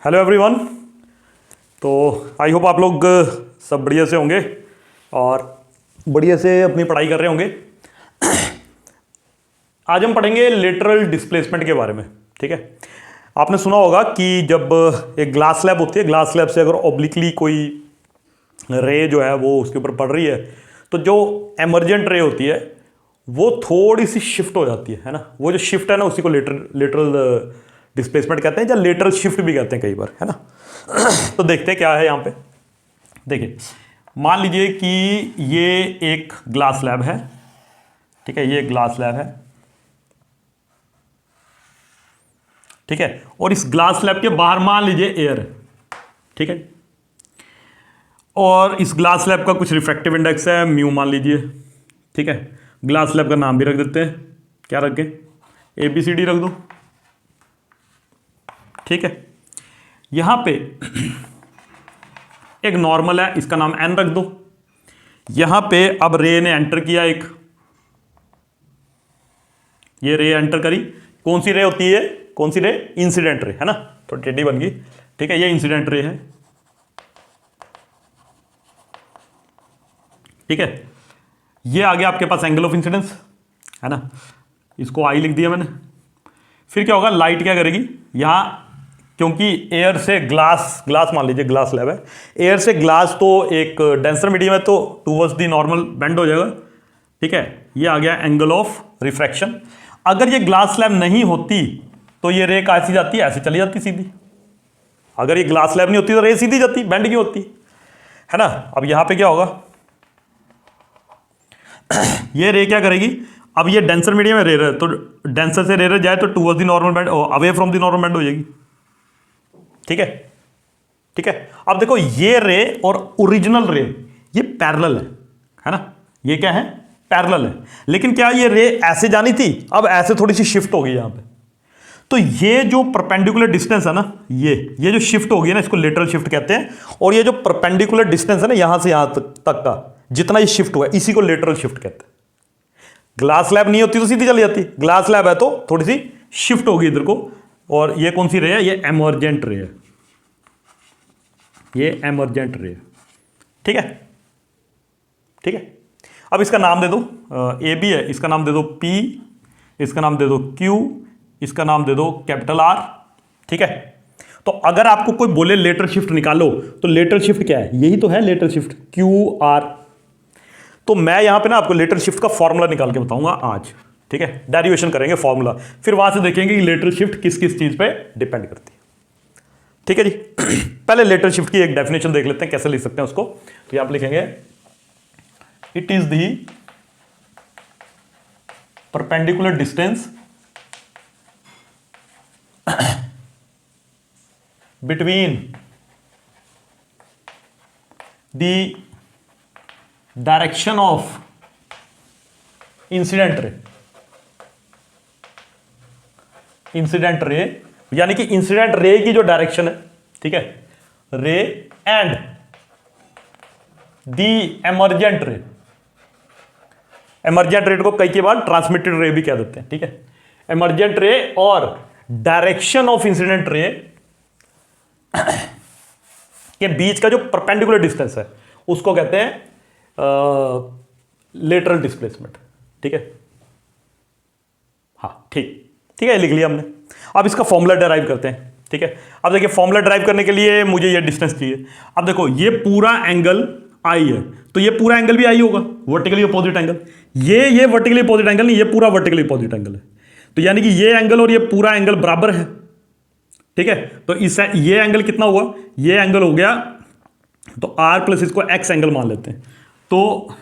Hello everyone. तो I hope आप लोग सब बढ़िया से होंगे और बढ़िया से अपनी पढ़ाई कर रहे होंगे। आज हम पढ़ेंगे लेटरल डिस्प्लेसमेंट के बारे में। ठीक है, आपने सुना होगा कि जब एक ग्लास स्लैब होती है, ग्लास स्लैब से अगर ऑब्लिकली कोई रे जो है वो उसके ऊपर पड़ रही है तो जो एमर्जेंट रे होती है वो थोड़ी सी शिफ्ट हो जाती है ना। वो जो शिफ्ट है ना उसी को लेटरल डिस्प्लेसमेंट कहते हैं या लेटरल शिफ्ट भी कहते हैं कई बार, है ना। तो देखते हैं क्या है यहाँ पे। देखिए, मान लीजिए कि ये एक ग्लास स्लैब है। ठीक है, ये एक ग्लास स्लैब है। ठीक है, और इस ग्लास स्लैब के बाहर मान लीजिए एयर है। ठीक है, और इस ग्लास स्लैब का कुछ रिफ्रैक्टिव इंडेक्स है म्यू मान लीजिए। ठीक है, ग्लास स्लैब का नाम भी रख देते हैं, क्या रखें, ABCD रख दो। ठीक है, यहां पे एक नॉर्मल है, इसका नाम N रख दो। यहां पे अब रे ने एंटर किया, एक ये रे एंटर करी। कौन सी रे होती है, कौन सी रे, इंसिडेंट रे, है ना, तो टेढ़ी बन गई। ठीक है, ये इंसिडेंट रे है। ठीक है, ये आ गया आपके पास एंगल ऑफ इंसिडेंस, है ना, इसको I लिख दिया मैंने। फिर क्या होगा, लाइट क्या करेगी यहां, क्योंकि एयर से ग्लास मान लीजिए ग्लास स्लैब है, एयर से ग्लास तो एक डेंसर मीडियम है तो टूवर्ड्स दी नॉर्मल बेंड हो जाएगा। ठीक है, ये आ गया एंगल ऑफ रिफ्रैक्शन। अगर ये ग्लास स्लैब नहीं होती तो ये रे कैसी जाती है, ऐसे चली जाती सीधी। अगर ये ग्लास स्लैब नहीं होती तो रे सीधी जाती, बेंड क्यों होती, है ना। अब यहां पे क्या होगा, ये रे क्या करेगी, अब ये डेंसर मीडियम में रेयर है तो डेंसर से रेयर जाए तो towards the normal bend, away from the normal bend हो जाएगी। ठीक है, ठीक है। अब देखो ये रे और ओरिजिनल रे ये पैरेलल है ना, ये क्या है, पैरेलल है। लेकिन क्या ये रे ऐसे जानी थी, अब ऐसे थोड़ी सी शिफ्ट हो गई यहां पे। तो ये जो परपेंडिकुलर डिस्टेंस है ना, ये जो शिफ्ट हो गई ना, इसको लेटरल शिफ्ट कहते हैं। और ये जो परपेंडिकुलर डिस्टेंस है ना, यहां से यहां तक का जितना ये शिफ्ट हुआ, इसी को लेटरल शिफ्ट कहते हैं। ग्लास स्लैब नहीं होती तो सीधी चली जाती, ग्लास स्लैब है तो थोड़ी सी शिफ्ट होगी इधर को। और ये कौन सी रे है, ये एमर्जेंट रे है, ये एमर्जेंट रे। ठीक है, ठीक है। अब इसका नाम दे दो, AB है, इसका नाम दे दो P, इसका नाम दे दो Q, इसका नाम दे दो कैपिटल R। ठीक है, तो अगर आपको कोई बोले लेटरल शिफ्ट निकालो तो लेटरल शिफ्ट क्या है, यही तो है लेटरल शिफ्ट, QR। तो मैं यहां पे ना आपको लेटरल शिफ्ट का फॉर्मूला निकाल के बताऊंगा आज। ठीक है, डेरिवेशन करेंगे फॉर्मूला, फिर वहां से देखेंगे कि लेटरल शिफ्ट किस किस चीज पे डिपेंड करती है। ठीक है जी। पहले लेटरल शिफ्ट की एक डेफिनेशन देख लेते हैं, कैसे लिख सकते हैं उसको। तो यहां पे लिखेंगे, it is the perpendicular distance between the direction of incident ray, incident ray यानी कि इंसिडेंट रे की जो डायरेक्शन है, ठीक है, रे एंड दी एमर्जेंट रे। एमर्जेंट रे को कई के बाद ट्रांसमिटेड रे भी कह देते हैं। ठीक है, एमर्जेंट रे और डायरेक्शन ऑफ इंसिडेंट रे के बीच का जो परपेंडिकुलर डिस्टेंस है उसको कहते हैं लेटरल डिस्प्लेसमेंट। ठीक है, हाँ ठीक, ठीक है, लिख लिया हमने। अब इसका फॉर्मूला डिराइव करते हैं। ठीक है, अब देखिए फॉर्मूला डिराइव करने के लिए मुझे ये डिस्टेंस चाहिए। अब देखो ये पूरा एंगल I है तो ये पूरा एंगल भी I होगा, वर्टिकली अपोजिट एंगल। ये वर्टिकली अपोजिट एंगल नहीं, ये पूरा वर्टिकली अपोजिट एंगल है। तो यानी कि ये एंगल और ये पूरा एंगल बराबर है। ठीक है, तो इस ये एंगल कितना हुआ, ये एंगल हो गया, तो R प्लस इसको X एंगल मान लेते हैं। तो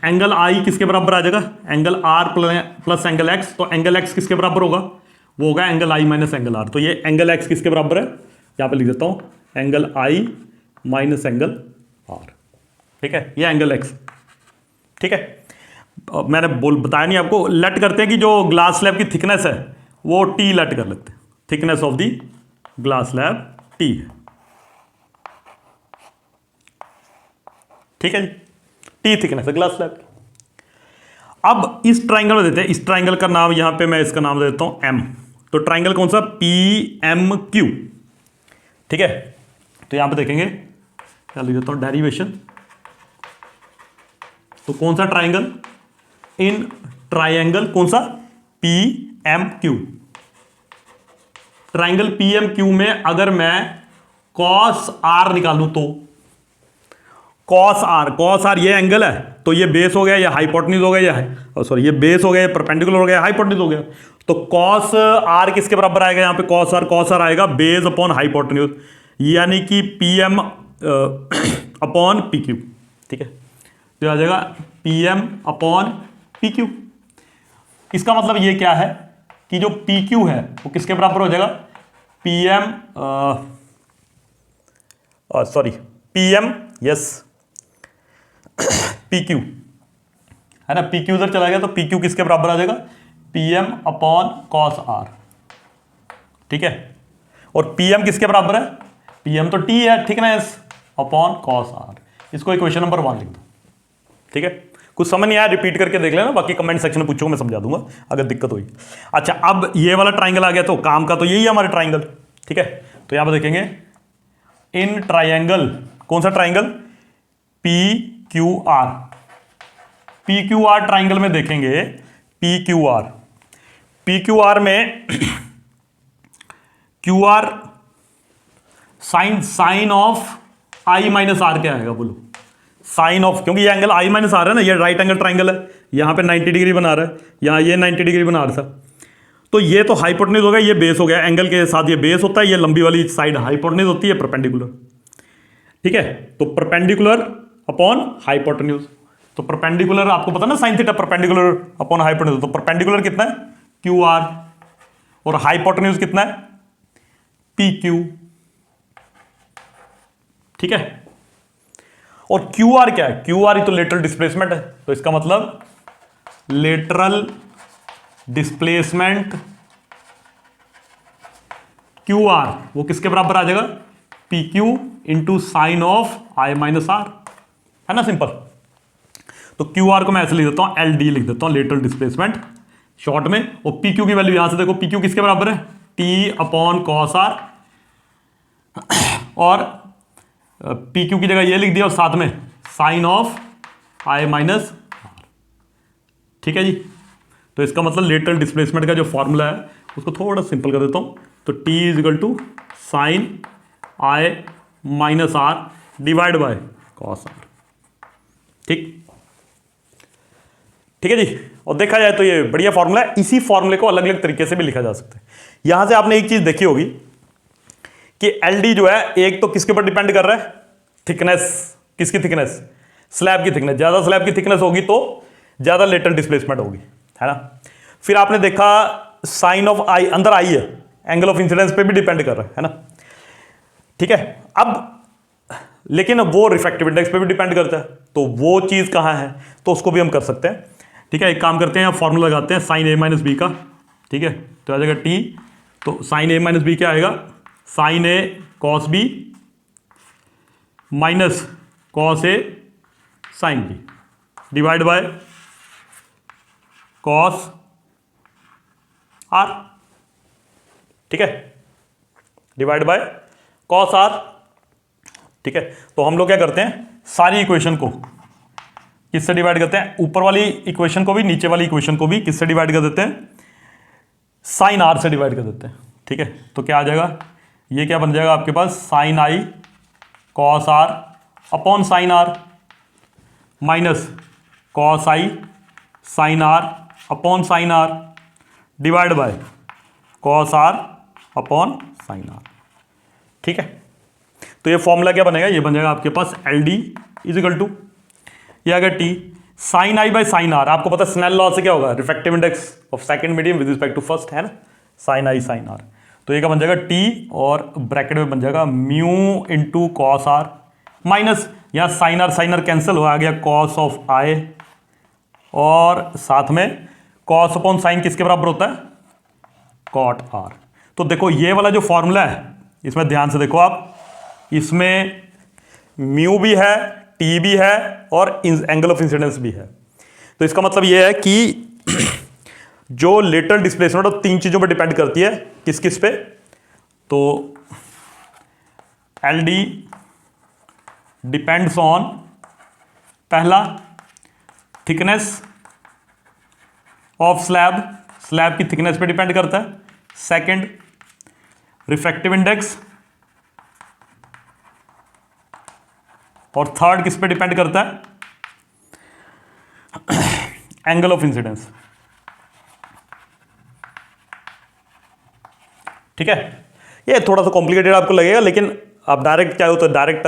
एंगल I किसके बराबर आ जाएगा, angle R plus angle X। तो एंगल X किसके बराबर होगा, वो होगा angle I minus angle R। तो ये एंगल X किसके बराबर है, यहां पे लिख देता हूं, angle I minus angle R। ठीक है, ये एंगल X। ठीक है, मैंने बताया नहीं आपको, लेट करते हैं कि जो ग्लास स्लैब की थिकनेस है वो T लेट कर लेते हैं, thickness of the glass slab T है। ठीक है जी, T थिकनेस है ग्लास स्लैब की। अब इस ट्राइंगल में देते हैं, इस ट्राइंगल का नाम यहां पे मैं इसका नाम दे देता हूं M। तो ट्राइंगल कौन सा, PMQ, ठीक है। तो यहां पे देखेंगे, क्या लिख देता हूं, डेरिवेशन। तो कौन सा ट्राइंगल, इन ट्राइंगल कौन सा, PMQ, ट्राइंगल PMQ में अगर मैं cos R निकालूं तो cos R ये एंगल है, तो ये बेस हो गया, या हाइपोटेन्यूज हो गया, या सॉरी ये बेस हो गया, परपेंडिकुलर हो गया, हाइपोटेन्यूज हो गया। तो cos R किसके बराबर आएगा, यहां पे cos R आएगा बेस अपॉन हाइपोटेन्यूज, यानी कि PM अपॉन PQ, ठीक है। तो आ जाएगा PM अपॉन PQ। इसका मतलब ये क्या है कि जो PQ है वो किसके बराबर हो जाएगा, PM, यस, PQ है ना, PQ उधर चला गया, तो PQ किसके बराबर आ जाएगा, PM अपॉन cos R, ठीक है। और PM किसके बराबर है, PM तो T है, थिकनेस, अपॉन cos R। इसको इक्वेशन नंबर 1 लिख दो, ठीक है। कुछ समझ नहीं आया रिपीट करके देख लेना, बाकी कमेंट सेक्शन में पूछो, मैं समझा दूंगा अगर दिक्कत हुई। अच्छा, अब ये वाला ट्राइंगल आ गया, तो काम का तो यही है हमारे ट्राइंगल, ठीक है। तो यहां पर देखेंगे इन ट्राइंगल, कौन सा ट्राइंगल, PQR, PQR ट्राइंगल में देखेंगे, PQR में QR sine of I minus R क्या आएगा, बोलो, साइन ऑफ, क्योंकि ये एंगल I माइनस R है ना, ये राइट एंगल ट्राइंगल है, यहां पे 90 डिग्री बना रहा है, यहां ये 90 डिग्री बना रहा था, तो ये तो हाइपोटेन्यूज हो गया, ये बेस हो गया, एंगल के साथ ये बेस होता है, ये लंबी वाली साइड हाइपोटेन्यूज होती है, परपेंडिकुलर, ठीक है। तो परपेंडिकुलर अपॉन हाइपोटेन्यूज, तो परपेंडिकुलर आपको पता ना, sine theta perpendicular upon hypotenuse, तो परपेंडिकुलर कितना है, QR, और हाइपोटेन्यूज कितना है, PQ, ठीक है। और QR क्या है, QR ही तो लेटरल डिस्प्लेसमेंट है, तो इसका मतलब लेटरल डिस्प्लेसमेंट QR वो किसके बराबर आ जाएगा, PQ into sine of I minus R, है ना, सिंपल। तो QR को मैं ऐसे लिख देता हूं, LD लिख देता हूं, लेटरल डिस्प्लेसमेंट शॉर्ट में, और PQ की वैल्यू यहां से देखो, PQ किसके बराबर है, T अपॉन cos R, और PQ की जगह ये लिख दिया, और साथ में sine of I minus R, ठीक है जी। तो इसका मतलब लेटरल डिस्प्लेसमेंट का जो फॉर्मूला है उसको थोड़ा सिंपल कर देता हूं, तो T is equal to sine I minus R divide by cos R, ठीक, ठीक है जी। और देखा जाए तो ये बढ़िया फॉर्मूला है, इसी फॉर्मूले को अलग अलग तरीके से भी लिखा जा सकता है। यहां से आपने एक चीज देखी होगी कि LD जो है, एक तो किसके ऊपर डिपेंड कर रहा है, थिकनेस, किसकी थिकनेस, स्लैब की थिकनेस, ज्यादा स्लैब की थिकनेस होगी तो ज्यादा लेटरल डिस्प्लेसमेंट होगी, है ना। फिर आपने देखा साइन ऑफ I, अंदर I है, एंगल ऑफ इंसिडेंस पे भी डिपेंड कर रहा है ना, ठीक है। अब लेकिन वो रिफ्रैक्टिव इंडेक्स पे भी डिपेंड करता है, तो वो चीज कहां है, तो उसको भी हम कर सकते हैं, ठीक है। एक काम करते हैं, फॉर्मूला लगाते हैं साइन A माइनस बी का, ठीक है। तो आ जाएगा T, तो साइन A माइनस बी क्या आएगा, sine A cos B minus cos A sine B divide by cos R, ठीक है, डिवाइड बाय कॉस R, ठीक है। तो हम लोग क्या करते हैं, सारी इक्वेशन को किससे डिवाइड करते हैं, ऊपर वाली इक्वेशन को भी, नीचे वाली इक्वेशन को भी किससे डिवाइड कर देते हैं, साइन R से डिवाइड कर देते हैं, ठीक है। तो क्या आ जाएगा, ये क्या बन जाएगा आपके पास, sine I cos R upon sine R minus cos I sine R upon sine R divide by cos R upon sine R, ठीक है। तो ये फॉर्मूला क्या बनेगा, ये बन जाएगा आपके पास LD इज इक्वल टू, ये आ गया T sine I by sine R, आपको पता है स्नेल लॉ से क्या होगा, refractive index of second medium with respect to first, है ना, साइन I साइन R। तो ये क्या बन जाएगा T, और ब्रैकेट में बन जाएगा mu into cos R minus, यहाँ साइन आर कैंसिल हो, आ गया कॉस ऑफ I, और साथ में कॉस अपॉन साइन किसके बराबर होता है, कॉट R। तो देखो ये वाला जो फॉर्मूला है, इसमें ध्यान से देखो आप, इसमें म्यू भी है, T भी है, और एंगल ऑफ इंसिडेंस भी है। तो इसका मतलब ये है कि जो लेटरल डिस्प्लेसमेंट और 3 चीज़ों पर डिपेंड करती है, किस किस पे, तो एल डी डिपेंड्स ऑन, पहला थिकनेस ऑफ स्लैब, स्लैब की थिकनेस पे डिपेंड करता है। सेकंड रिफ्रैक्टिव इंडेक्स, और थर्ड किस पे डिपेंड करता है, एंगल ऑफ इंसिडेंस। ठीक है, ये थोड़ा सा कॉम्प्लिकेटेड आपको लगेगा, लेकिन आप डायरेक्ट चाहे हो तो डायरेक्ट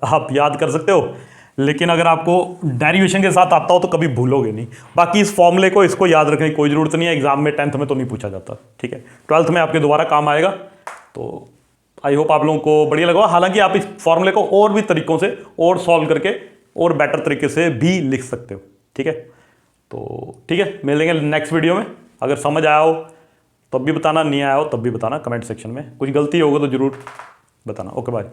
आप याद कर सकते हो, लेकिन अगर आपको डेरिवेशन के साथ आता हो तो कभी भूलोगे नहीं। बाकी इस फॉर्मूले को, इसको याद रखने की कोई ज़रूरत नहीं है, एग्जाम में 10th में तो नहीं पूछा जाता। ठीक है, 12th में आपके दोबारा काम आएगा। तो आई होप आप लोगों को बढ़िया लगा। हालांकि आप इस फॉर्मूले को और भी तरीकों से और सॉल्व करके और बेटर तरीके से भी लिख सकते हो। ठीक है, तो ठीक है, मिलेंगे नेक्स्ट वीडियो में। अगर समझ आया हो तब भी बताना, नहीं आया हो तब भी बताना कमेंट सेक्शन में। कुछ गलती होगा तो ज़रूर बताना। Okay bye.